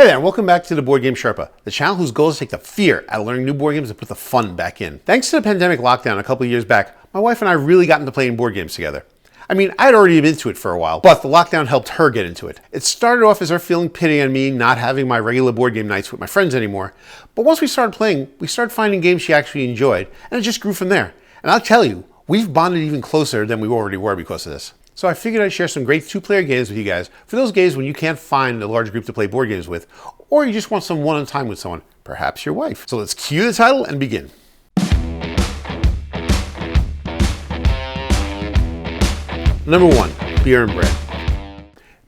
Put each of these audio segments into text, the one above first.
Hey there, and welcome back to the Board Game Sherpa, the channel whose goal is to take the fear out of learning new board games and put the fun back in. Thanks to the pandemic lockdown a couple of years back, my wife and I really got into playing board games together. I mean, I'd already been into it for a while, but the lockdown helped her get into it. It started off as her feeling pity on me not having my regular board game nights with my friends anymore, but once we started playing, we started finding games she actually enjoyed, and it just grew from there. And I'll tell you, we've bonded even closer than we already were because of this. So I figured I'd share some great two-player games with you guys for those days when you can't find a large group to play board games with, or you just want some one-on time with someone, perhaps your wife. So let's cue the title and begin. Number 1, Beer and Bread.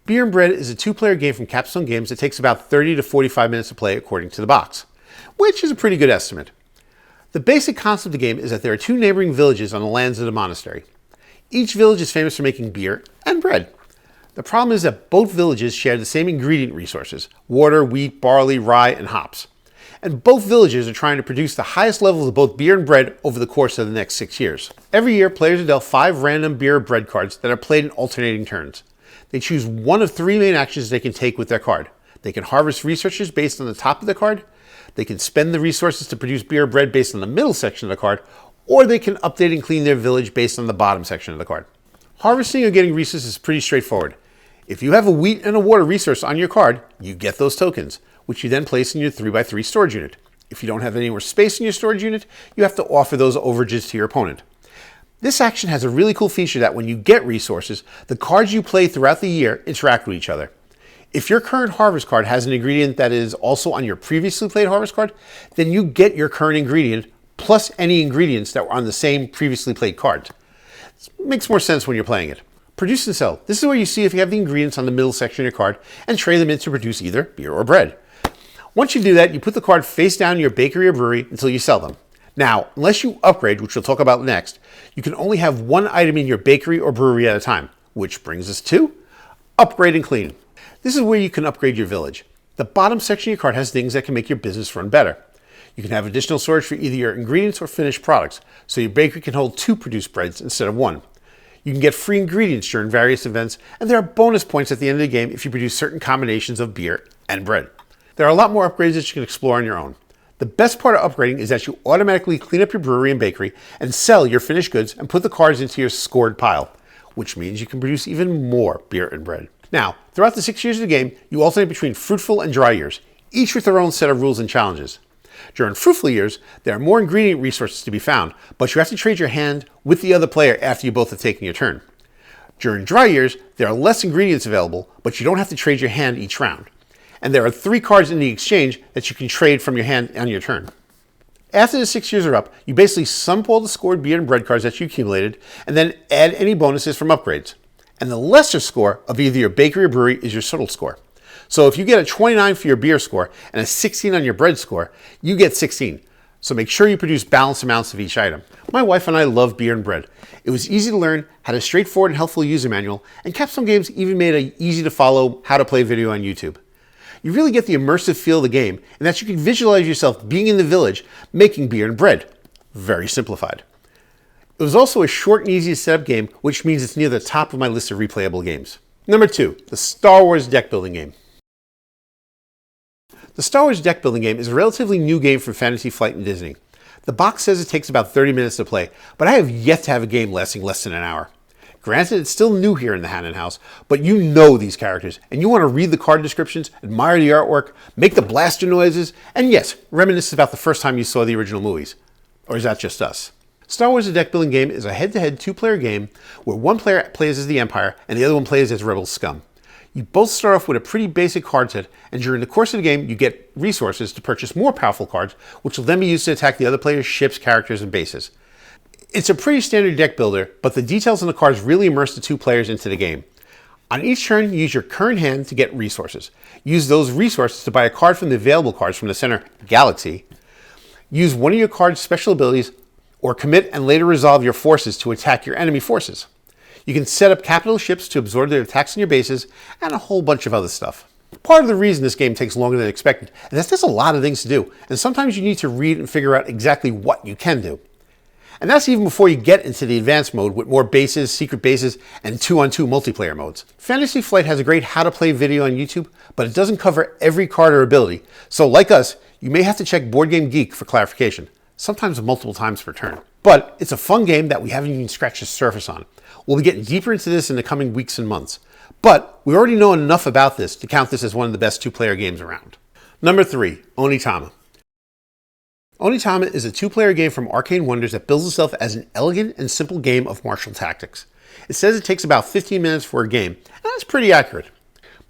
Beer and Bread is a two-player game from Capstone Games that takes about 30 to 45 minutes to play according to the box, which is a pretty good estimate. The basic concept of the game is that there are two neighboring villages on the lands of the monastery. Each village is famous for making beer and bread. The problem is that both villages share the same ingredient resources: water, wheat, barley, rye, and hops. And both villages are trying to produce the highest levels of both beer and bread over the course of the next 6 years. Every year, players are dealt 5 random beer or bread cards that are played in alternating turns. They choose one of 3 main actions they can take with their card. They can harvest resources based on the top of the card, they can spend the resources to produce beer or bread based on the middle section of the card, or they can update and clean their village based on the bottom section of the card. Harvesting or getting resources is pretty straightforward. If you have a wheat and a water resource on your card, you get those tokens, which you then place in your 3x3 storage unit. If you don't have any more space in your storage unit, you have to offer those overages to your opponent. This action has a really cool feature that when you get resources, the cards you play throughout the year interact with each other. If your current harvest card has an ingredient that is also on your previously played harvest card, then you get your current ingredient plus any ingredients that were on the same previously played cards. It makes more sense when you're playing it. Produce and sell. This is where you see if you have the ingredients on the middle section of your card and trade them in to produce either beer or bread. Once you do that, you put the card face down in your bakery or brewery until you sell them. Now, unless you upgrade, which we'll talk about next, you can only have one item in your bakery or brewery at a time, which brings us to upgrade and clean. This is where you can upgrade your village. The bottom section of your card has things that can make your business run better. You can have additional storage for either your ingredients or finished products, so your bakery can hold 2 produced breads instead of 1. You can get free ingredients during various events, and there are bonus points at the end of the game if you produce certain combinations of beer and bread. There are a lot more upgrades that you can explore on your own. The best part of upgrading is that you automatically clean up your brewery and bakery and sell your finished goods and put the cards into your scored pile, which means you can produce even more beer and bread. Now, throughout the 6 years of the game, you alternate between fruitful and dry years, each with their own set of rules and challenges. During fruitful years, there are more ingredient resources to be found, but you have to trade your hand with the other player after you both have taken your turn. During dry years, there are less ingredients available, but you don't have to trade your hand each round. And there are 3 cards in the exchange that you can trade from your hand on your turn. After the 6 years are up, you basically sum up all the scored beer and bread cards that you accumulated, and then add any bonuses from upgrades. And the lesser score of either your bakery or brewery is your total score. So if you get a 29 for your beer score and a 16 on your bread score, you get 16. So make sure you produce balanced amounts of each item. My wife and I love beer and bread. It was easy to learn, had a straightforward and helpful user manual, and Capstone Games even made an easy to follow how to play video on YouTube. You really get the immersive feel of the game, and that you can visualize yourself being in the village making beer and bread. Very simplified. It was also a short and easy to set up game, which means it's near the top of my list of replayable games. Number 2, the Star Wars deck building game. The Star Wars deck building game is a relatively new game from Fantasy Flight and Disney. The box says it takes about 30 minutes to play, but I have yet to have a game lasting less than an hour. Granted, it's still new here in the Hannon house, but you know these characters, and you want to read the card descriptions, admire the artwork, make the blaster noises, and yes, reminisce about the first time you saw the original movies. Or is that just us? Star Wars the deck building game is a head-to-head 2-player game where one player plays as the Empire and the other one plays as Rebel Scum. You both start off with a pretty basic card set, and during the course of the game, you get resources to purchase more powerful cards, which will then be used to attack the other player's ships, characters, and bases. It's a pretty standard deck builder, but the details on the cards really immerse the 2 players into the game. On each turn, you use your current hand to get resources. Use those resources to buy a card from the available cards from the center galaxy. Use one of your card's special abilities, or commit and later resolve your forces to attack your enemy forces. You can set up capital ships to absorb their attacks on your bases, and a whole bunch of other stuff. Part of the reason this game takes longer than expected is that there's a lot of things to do, and sometimes you need to read and figure out exactly what you can do. And that's even before you get into the advanced mode with more bases, secret bases, and 2-on-2 multiplayer modes. Fantasy Flight has a great how to play video on YouTube, but it doesn't cover every card or ability. So like us, you may have to check BoardGame Geek for clarification, sometimes multiple times per turn. But it's a fun game that we haven't even scratched the surface on. We'll be getting deeper into this in the coming weeks and months. But we already know enough about this to count this as one of the best two-player games around. Number 3, Onitama. Onitama is a two-player game from Arcane Wonders that bills itself as an elegant and simple game of martial tactics. It says it takes about 15 minutes for a game, and that's pretty accurate.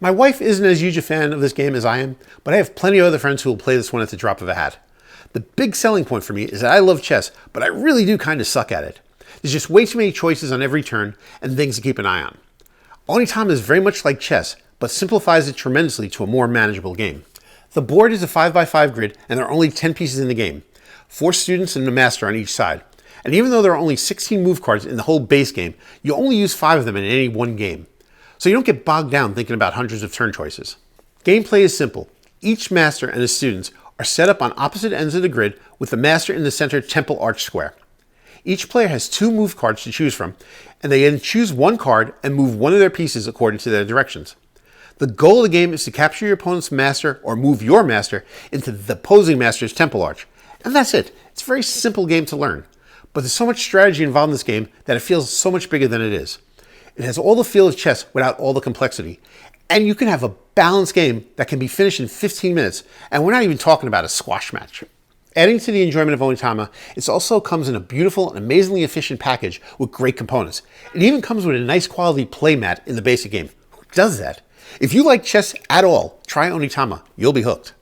My wife isn't as huge a fan of this game as I am, but I have plenty of other friends who will play this one at the drop of a hat. The big selling point for me is that I love chess, but I really do kind of suck at it. There's just way too many choices on every turn and things to keep an eye on. Onitama is very much like chess, but simplifies it tremendously to a more manageable game. The board is a 5x5 grid, and there are only 10 pieces in the game, 4 students and a master on each side. And even though there are only 16 move cards in the whole base game, you only use 5 of them in any one game. So you don't get bogged down thinking about hundreds of turn choices. Gameplay is simple. Each master and his students are set up on opposite ends of the grid with the master in the center temple arch square. Each player has 2 move cards to choose from, and they then choose one card and move one of their pieces according to their directions. The goal of the game is to capture your opponent's master or move your master into the opposing master's temple arch. And that's it. It's a very simple game to learn. But there's so much strategy involved in this game that it feels so much bigger than it is. It has all the feel of chess without all the complexity. And you can have a balanced game that can be finished in 15 minutes. And we're not even talking about a squash match. Adding to the enjoyment of Onitama, it also comes in a beautiful and amazingly efficient package with great components. It even comes with a nice quality playmat in the basic game. Who does that? If you like chess at all, try Onitama. You'll be hooked.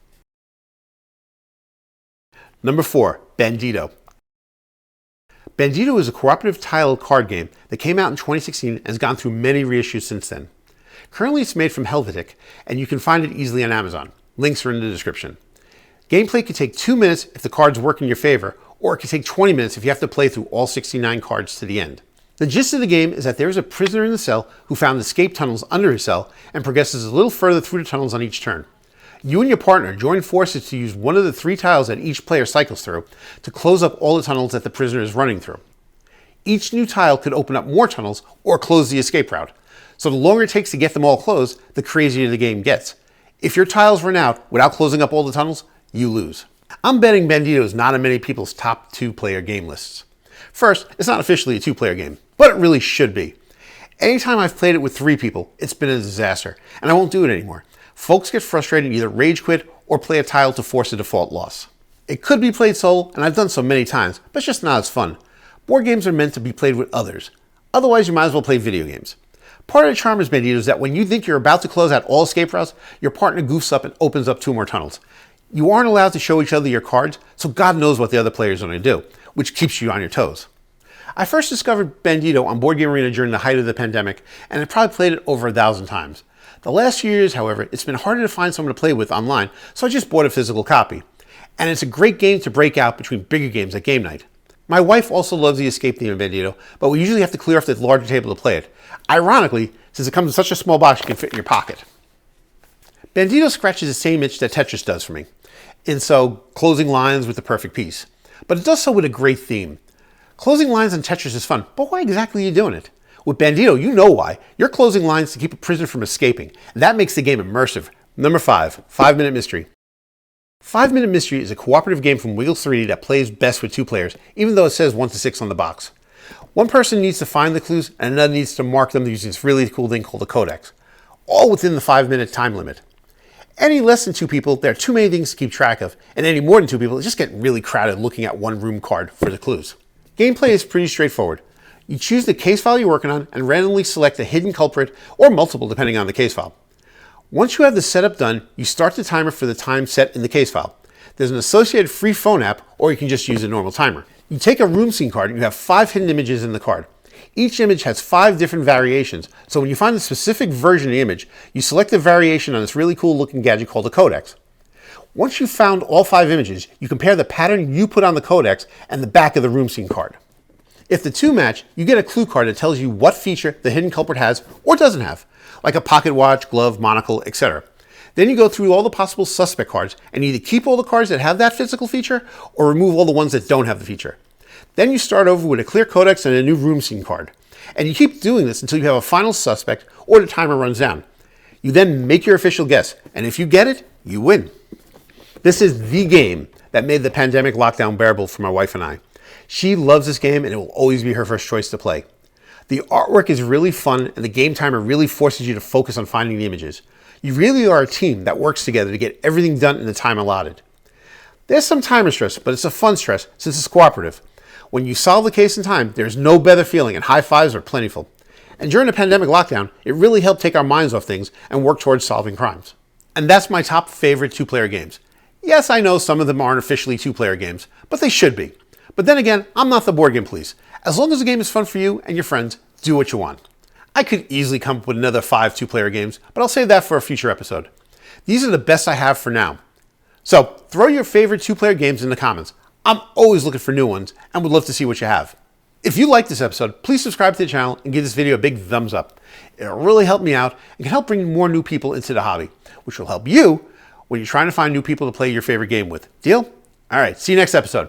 Number 4, Bandido. Bandido is a cooperative tile card game that came out in 2016 and has gone through many reissues since then. Currently it's made from Helvetic, and you can find it easily on Amazon. Links are in the description. Gameplay can take 2 minutes if the cards work in your favor, or it can take 20 minutes if you have to play through all 69 cards to the end. The gist of the game is that there is a prisoner in the cell who found escape tunnels under his cell and progresses a little further through the tunnels on each turn. You and your partner join forces to use one of the 3 tiles that each player cycles through to close up all the tunnels that the prisoner is running through. Each new tile could open up more tunnels or close the escape route. So the longer it takes to get them all closed, the crazier the game gets. If your tiles run out without closing up all the tunnels, you lose. I'm betting Bandido is not on many people's top 2-player game lists. First, it's not officially a 2-player game, but it really should be. Anytime I've played it with 3 people, it's been a disaster, and I won't do it anymore. Folks get frustrated and either rage quit or play a tile to force a default loss. It could be played solo, and I've done so many times, but it's just not as fun. Board games are meant to be played with others. Otherwise, you might as well play video games. Part of the charm of Bandido is that when you think you're about to close out all escape routes, your partner goofs up and opens up 2 more tunnels. You aren't allowed to show each other your cards, so God knows what the other players are going to do, which keeps you on your toes. I first discovered Bandido on BoardGame Arena during the height of the pandemic, and I probably played it over 1,000 times. The last few years, however, it's been harder to find someone to play with online, so I just bought a physical copy. And it's a great game to break out between bigger games at game night. My wife also loves the escape theme of Bandido, but we usually have to clear off the larger table to play it. Ironically, since it comes in such a small box, you can fit in your pocket. Bandido scratches the same itch that Tetris does for me, and so closing lines with the perfect piece. But it does so with a great theme. Closing lines on Tetris is fun, but why exactly are you doing it? With Bandido, you know why. You're closing lines to keep a prisoner from escaping. And that makes the game immersive. Number 5, 5-Minute Mystery. 5-Minute Mystery is a cooperative game from Wiggles 3D that plays best with 2 players, even though it says 1 to 6 on the box. One person needs to find the clues, and another needs to mark them using this really cool thing called a codex. All within the 5-minute time limit. Any less than 2 people, there are too many things to keep track of, and any more than 2 people, it's just getting really crowded looking at one room card for the clues. Gameplay is pretty straightforward. You choose the case file you're working on and randomly select a hidden culprit, or multiple depending on the case file. Once you have the setup done, you start the timer for the time set in the case file. There's an associated free phone app, or you can just use a normal timer. You take a room scene card and you have 5 hidden images in the card. Each image has 5 different variations, so when you find a specific version of the image, you select the variation on this really cool looking gadget called a codex. Once you've found all 5 images, you compare the pattern you put on the codex and the back of the room scene card. If the 2 match, you get a clue card that tells you what feature the hidden culprit has or doesn't have, like a pocket watch, glove, monocle, etc. Then you go through all the possible suspect cards and either keep all the cards that have that physical feature or remove all the ones that don't have the feature. Then you start over with a clear codex and a new room scene card. And you keep doing this until you have a final suspect or the timer runs down. You then make your official guess, and if you get it, you win. This is the game that made the pandemic lockdown bearable for my wife and I. She loves this game and it will always be her first choice to play. The artwork is really fun and the game timer really forces you to focus on finding the images. You really are a team that works together to get everything done in the time allotted. There's some timer stress, but it's a fun stress since it's cooperative. When you solve the case in time, there's no better feeling and high fives are plentiful. And during the pandemic lockdown, it really helped take our minds off things and work towards solving crimes. And that's my top favorite two-player games. Yes, I know some of them aren't officially two-player games, but they should be. But then again, I'm not the board game police. As long as the game is fun for you and your friends, do what you want. I could easily come up with another 5 two-player games, but I'll save that for a future episode. These are the best I have for now. So throw your favorite two-player games in the comments. I'm always looking for new ones and would love to see what you have. If you like this episode, please subscribe to the channel and give this video a big thumbs up. It'll really help me out and can help bring more new people into the hobby, which will help you when you're trying to find new people to play your favorite game with. Deal? All right, see you next episode.